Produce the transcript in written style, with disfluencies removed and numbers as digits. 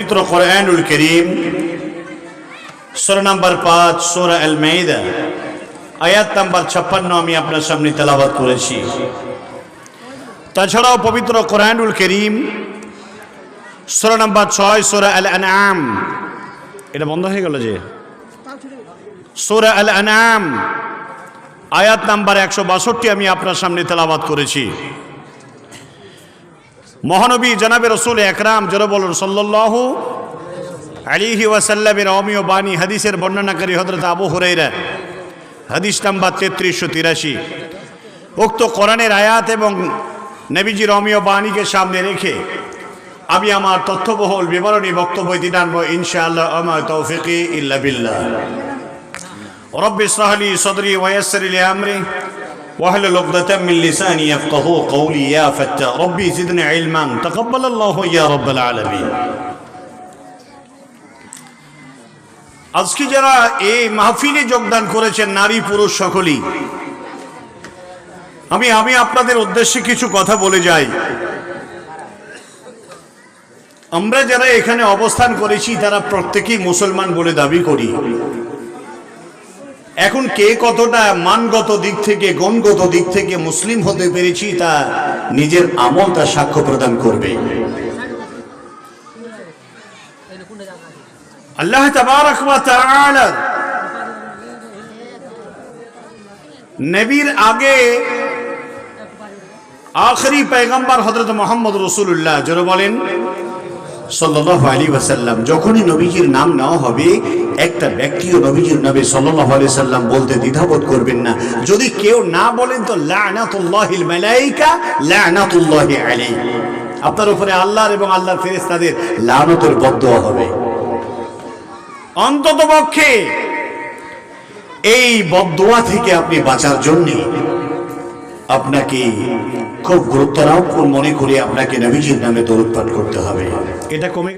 পবিত্র কোরআনুল কারীম সূরা নাম্বার 5 সূরা আল মাইদা আয়াত নাম্বার 56 আমি আপনার সামনে তেলাওয়াত করেছি। তাছাড়াও পবিত্র কোরআনুল কারীম সূরা নাম্বার 6 সূরা আল আনআম, এটা বন্ধ হয়ে গেল যে, সূরা আল আনআম আয়াত নাম্বার 162 আমি আপনার সামনে তেলাওয়াত করেছি। মহানবী জনাবে রাসূল আকরাম যারা বলুন সাল্লাল্লাহু আলাইহি ওয়াসাল্লামের অমীয় বাণী হাদিসের বর্ণনাকারী হযরত আবু হুরায়রা, হাদিস নাম্বার 3383। উক্ত কোরআনের আয়াত এবং নবীজির অমীয় বাণীকে সামনে রেখে আমি আমার তথ্যবহুল বিবরণী বক্তব্য দিতে আনবো ইনশাআল্লাহ। আমা তৌফিকি ইল্লা বিল্লাহ। রব্বি ইশরাহ লি সাদরি ওয়া ইয়াসসির লি আমরি واحلل عقدة من لساني يفقهوا قولي يا فتاح ربي زدني علما تقبل الله يا رب العالمين। আজকে যারা এই মাহফিলে যোগদান করেছেন নারী পুরুষ সকলেই, আমি আপনাদের উদ্দেশ্যে কিছু কথা বলে যাই। আমরা যারা এখানে অবস্থান করেছি তারা প্রত্যেকেই মুসলমান বলে দাবি করি। এখন কে কতটা মানগত দিক থেকে গুণগত দিক থেকে মুসলিম হতে পেরেছি তা নিজের আমল তা সাক্ষ্য প্রদান করবে। আল্লাহ তাবারক ওয়া তাআলা নবীর আগে আখেরি পয়গম্বর হযরত মুহাম্মদ রাসূলুল্লাহ যারা বলেন সাল্লাল্লাহু আলাইহি ওয়াসাল্লাম, যখনই নবীজির নাম নেওয়া হবে একটা ব্যক্তিও নবীজির নামে সাল্লাল্লাহু আলাইহি সাল্লাম বলতে দ্বিধাবোধ করবেন না। যদি কেউ না বলেন তো লানাতুল্লাহিল মালায়েকা লানাতুল্লাহি আলাইহি, আপনার উপরে আল্লাহর এবং আল্লাহর ফেরেশতাদের লানতের বদদোয়া হবে। অন্ততপক্ষে এই বদদোয়া থেকে আপনি বাঁচার জন্য আপনাকে খুব গুরুত্ব মনে করে আপনাকে নবীজির নামে দরুদ পাঠ করতে হবে। এটা কমে